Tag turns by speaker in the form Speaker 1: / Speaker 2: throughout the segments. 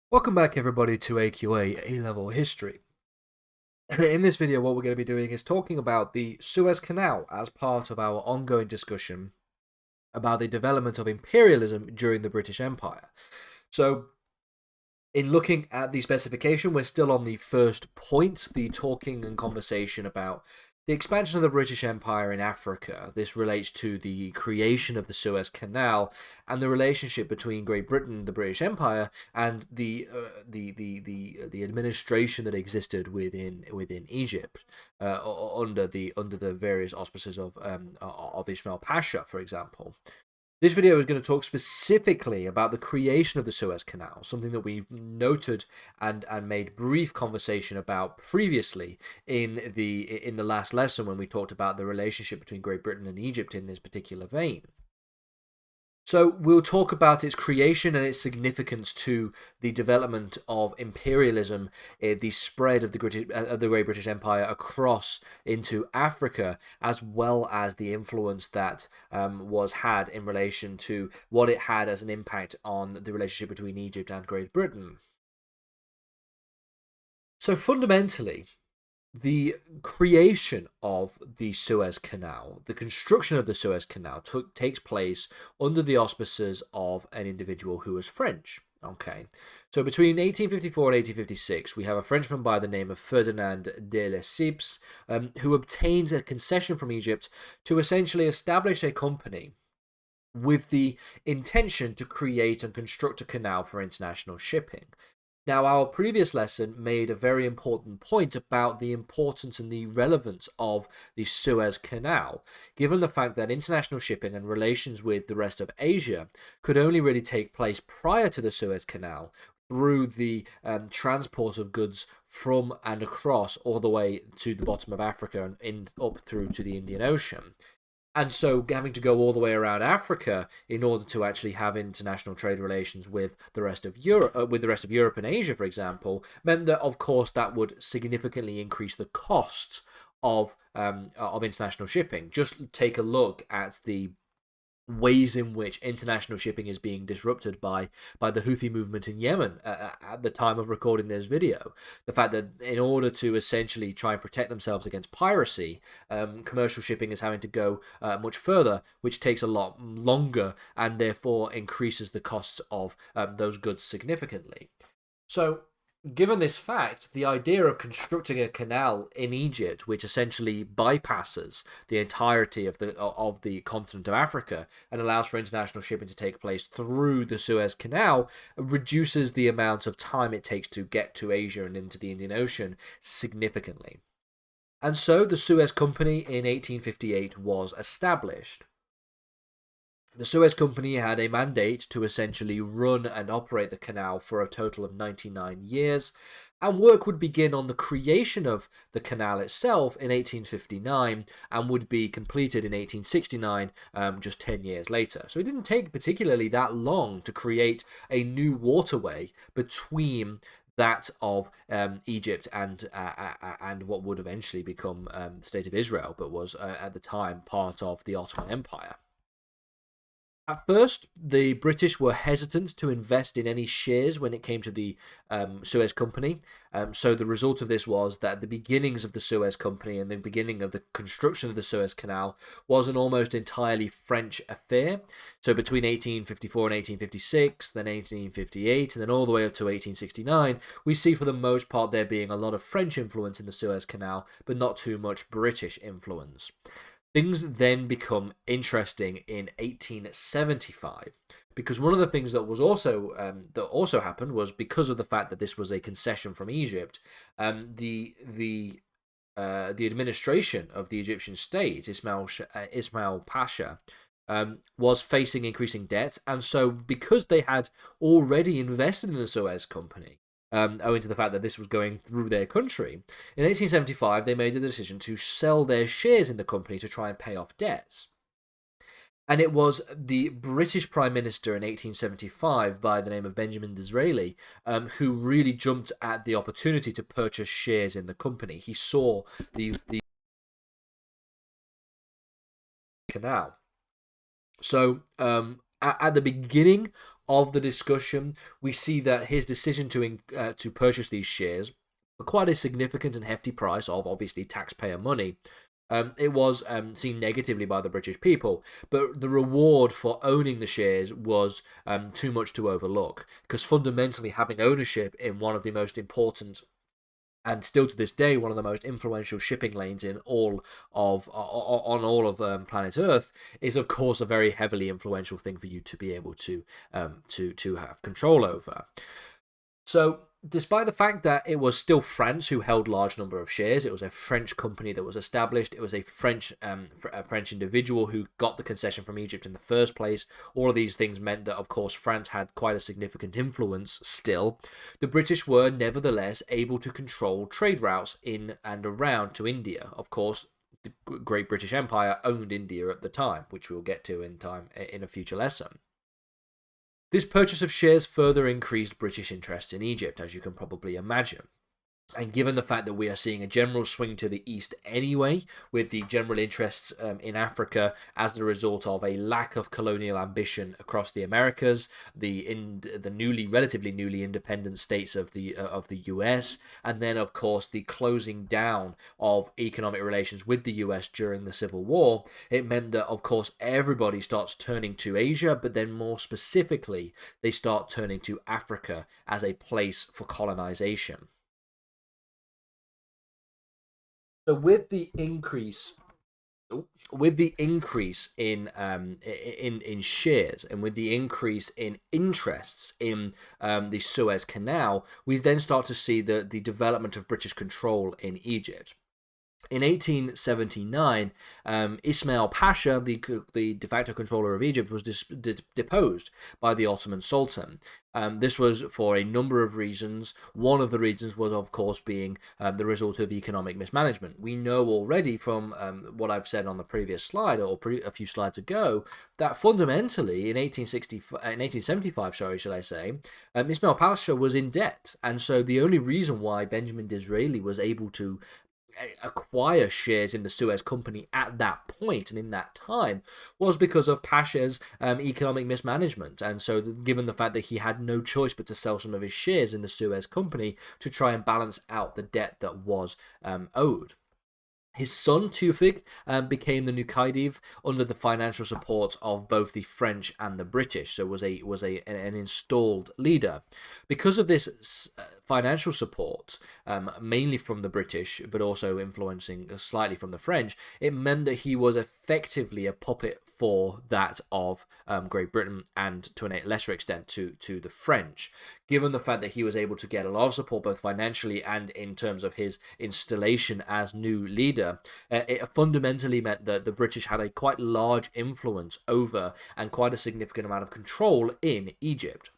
Speaker 1: Welcome back everybody to AQA A-Level History. In this video what we're going to be doing is talking about the Suez Canal as part of our ongoing discussion about the development of imperialism during the British Empire. So in looking at the specification, we're still on the first point, the talking and conversation about the expansion of the British Empire in Africa. This relates to the creation of the Suez Canal and the relationship between Great Britain, the British Empire, and the administration that existed within Egypt under the various auspices of Ismail Pasha, for example. This video is going to talk specifically about the creation of the Suez Canal, something that we noted and made brief conversation about previously in the last lesson when we talked about the relationship between Great Britain and Egypt in this particular vein. So we'll talk about its creation and its significance to the development of imperialism, the spread of the Great British Empire across into Africa, as well as the influence that was had in relation to what it had as an impact on the relationship between Egypt and Great Britain. So fundamentally, the creation of the Suez Canal, the construction of the Suez Canal takes place under the auspices of an individual who was French. Okay, so between 1854 and 1856, we have a Frenchman by the name of Ferdinand de Lesseps, who obtains a concession from Egypt to essentially establish a company with the intention to create and construct a canal for international shipping. Now, our previous lesson made a very important point about the importance and the relevance of the Suez Canal, given the fact that international shipping and relations with the rest of Asia could only really take place prior to the Suez Canal through the transport of goods from and across all the way to the bottom of Africa and up through to the Indian Ocean. And so having to go all the way around Africa in order to actually have international trade relations with the rest of Europe and Asia, for example, meant that, of course, that would significantly increase the costs of international shipping. Just take a look at the ways in which international shipping is being disrupted by the Houthi movement in Yemen at the time of recording this video. The fact that in order to essentially try and protect themselves against piracy, commercial shipping is having to go much further, which takes a lot longer and therefore increases the costs of those goods significantly. So given this fact, the idea of constructing a canal in Egypt, which essentially bypasses the entirety of the continent of Africa and allows for international shipping to take place through the Suez Canal, reduces the amount of time it takes to get to Asia and into the Indian Ocean significantly. And so the Suez Company in 1858 was established. The Suez Company had a mandate to essentially run and operate the canal for a total of 99 years, and work would begin on the creation of the canal itself in 1859 and would be completed in 1869, just 10 years later. So it didn't take particularly that long to create a new waterway between that of Egypt and what would eventually become the State of Israel, but was at the time part of the Ottoman Empire. At first, the British were hesitant to invest in any shares when it came to the Suez Company. So the result of this was that the beginnings of the Suez Company and the beginning of the construction of the Suez Canal was an almost entirely French affair. So between 1854 and 1856, then 1858, and then all the way up to 1869, we see for the most part there being a lot of French influence in the Suez Canal, but not too much British influence. Things then become interesting in 1875 because one of the things that was also happened was, because of the fact that this was a concession from Egypt, the administration of the Egyptian state, Ismail Pasha, was facing increasing debts, and so because they had already invested in the Suez Company, owing to the fact that this was going through their country. In 1875, they made the decision to sell their shares in the company to try and pay off debts. And it was the British Prime Minister in 1875, by the name of Benjamin Disraeli, who really jumped at the opportunity to purchase shares in the company. He saw the canal. So, at the beginning of the discussion, we see that his decision to purchase these shares for quite a significant and hefty price of obviously taxpayer money. It was seen negatively by the British people, but the reward for owning the shares was too much to overlook, because fundamentally having ownership in one of the most important and still to this day one of the most influential shipping lanes in all of on all of planet Earth is of course a very heavily influential thing for you to be able to have control over. So, despite the fact that it was still France who held large number of shares, it was a French company that was established. It was a French individual who got the concession from Egypt in the first place. All of these things meant that, of course, France had quite a significant influence still. The British were nevertheless able to control trade routes in and around to India. Of course, the Great British Empire owned India at the time, which we'll get to in a future lesson. This purchase of shares further increased British interest in Egypt, as you can probably imagine. And given the fact that we are seeing a general swing to the east anyway, with the general interests in Africa as the result of a lack of colonial ambition across the Americas, the relatively newly independent states of the US, and then of course the closing down of economic relations with the US during the Civil War, it meant that of course everybody starts turning to Asia, but then more specifically they start turning to Africa as a place for colonization. So with the increase in shares and with the increase in interests in the Suez Canal, we then start to see the development of British control in Egypt. In 1879, Ismail Pasha, the de facto controller of Egypt, was deposed by the Ottoman Sultan. This was for a number of reasons. One of the reasons was, of course, being the result of economic mismanagement. We know already from what I've said on the previous slide, or a few slides ago, that fundamentally in 1875, sorry, shall I say, Ismail Pasha was in debt. And so the only reason why Benjamin Disraeli was able to acquire shares in the Suez Company at that point and in that time was because of Pasha's economic mismanagement. And so given the fact that he had no choice but to sell some of his shares in the Suez Company to try and balance out the debt that was owed. His son Tewfik became the new Khedive under the financial support of both the French and the British, so was an installed leader. Because of this financial support, mainly from the British, but also influencing slightly from the French, it meant that he was effectively a puppet for that of Great Britain and to a lesser extent to the French. Given the fact that he was able to get a lot of support both financially and in terms of his installation as new leader, it fundamentally meant that the British had a quite large influence over and quite a significant amount of control in Egypt.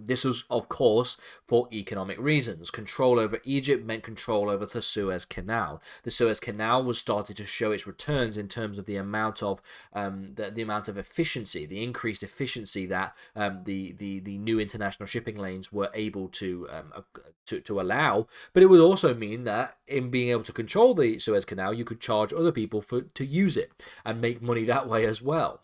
Speaker 1: This was, of course, for economic reasons. Control over Egypt meant control over the Suez Canal. The Suez Canal was starting to show its returns in terms of the amount of the amount of efficiency, the increased efficiency that the new international shipping lanes were able to allow. But it would also mean that in being able to control the Suez Canal, you could charge other people to use it and make money that way as well.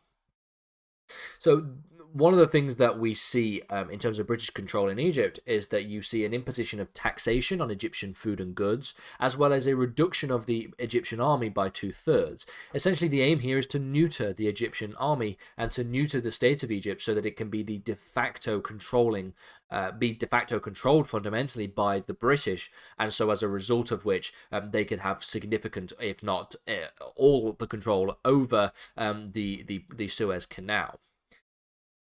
Speaker 1: So one of the things that we see in terms of British control in Egypt is that you see an imposition of taxation on Egyptian food and goods, as well as a reduction of the Egyptian army by 2/3. Essentially, the aim here is to neuter the Egyptian army and to neuter the state of Egypt so that it can be the de facto controlled fundamentally by the British, and so as a result of which they can have significant, if not all, the control over the Suez Canal.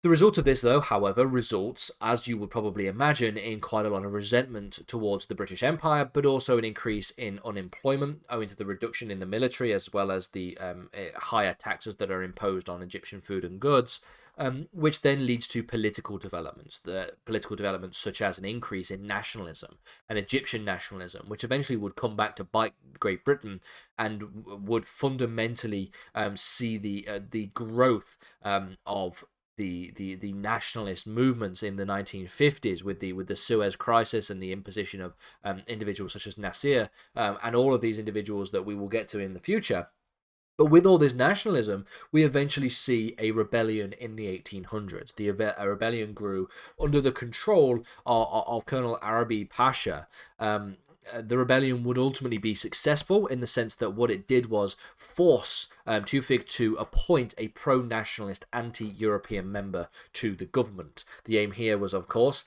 Speaker 1: The result of this, though, however, results, as you would probably imagine, in quite a lot of resentment towards the British Empire, but also an increase in unemployment owing to the reduction in the military, as well as the higher taxes that are imposed on Egyptian food and goods, which then leads to political developments. The political developments such as an increase in nationalism, an Egyptian nationalism, which eventually would come back to bite Great Britain and would fundamentally see the growth of the nationalist movements in the 1950s with the Suez Crisis and the imposition of individuals such as Nasser and all of these individuals that we will get to in the future. But with all this nationalism, we eventually see a rebellion in the 1800s. A rebellion grew under the control of Colonel Arabi Pasha. The rebellion would ultimately be successful in the sense that what it did was force Tewfik to appoint a pro-nationalist, anti-European member to the government. The aim here was, of course,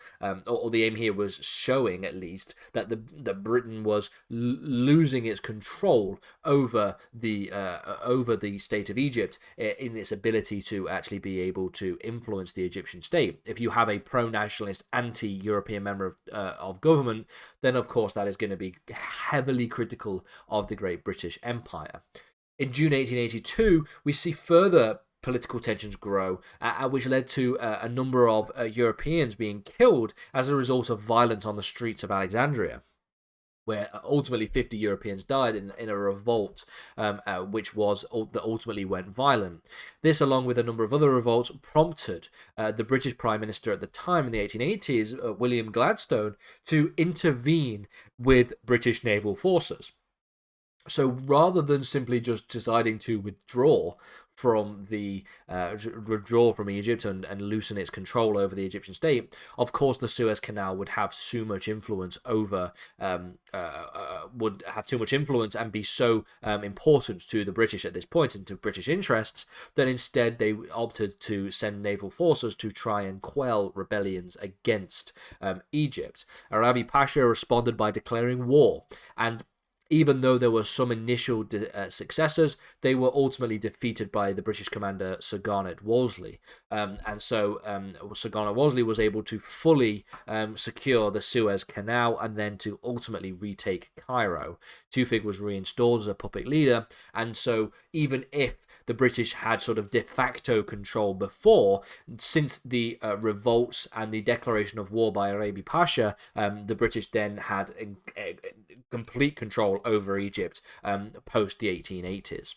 Speaker 1: or the aim here was showing, at least, that Britain was losing its control over the state of Egypt in its ability to actually be able to influence the Egyptian state. If you have a pro-nationalist, anti-European member of government, then of course that is going to be heavily critical of the Great British Empire. In June 1882, we see further political tensions grow, which led to a number of Europeans being killed as a result of violence on the streets of Alexandria, where ultimately 50 Europeans died in a revolt, which ultimately went violent. This, along with a number of other revolts, prompted the British Prime Minister at the time in the 1880s, William Gladstone, to intervene with British naval forces. So rather than simply just deciding to withdraw from Egypt and loosen its control over the Egyptian state, of course the Suez Canal would have too much influence over and be so important to the British at this point and to British interests that instead they opted to send naval forces to try and quell rebellions against Egypt. Arabi Pasha responded by declaring war, and even though there were some initial successes, they were ultimately defeated by the British commander Sir Garnet Wolseley. Sir Garnet Wolseley was able to fully secure the Suez Canal and then to ultimately retake Cairo. Tewfik was reinstalled as a puppet leader, and so even if the British had sort of de facto control before, since the revolts and the declaration of war by Arabi Pasha, the British then had complete control over Egypt post the 1880s.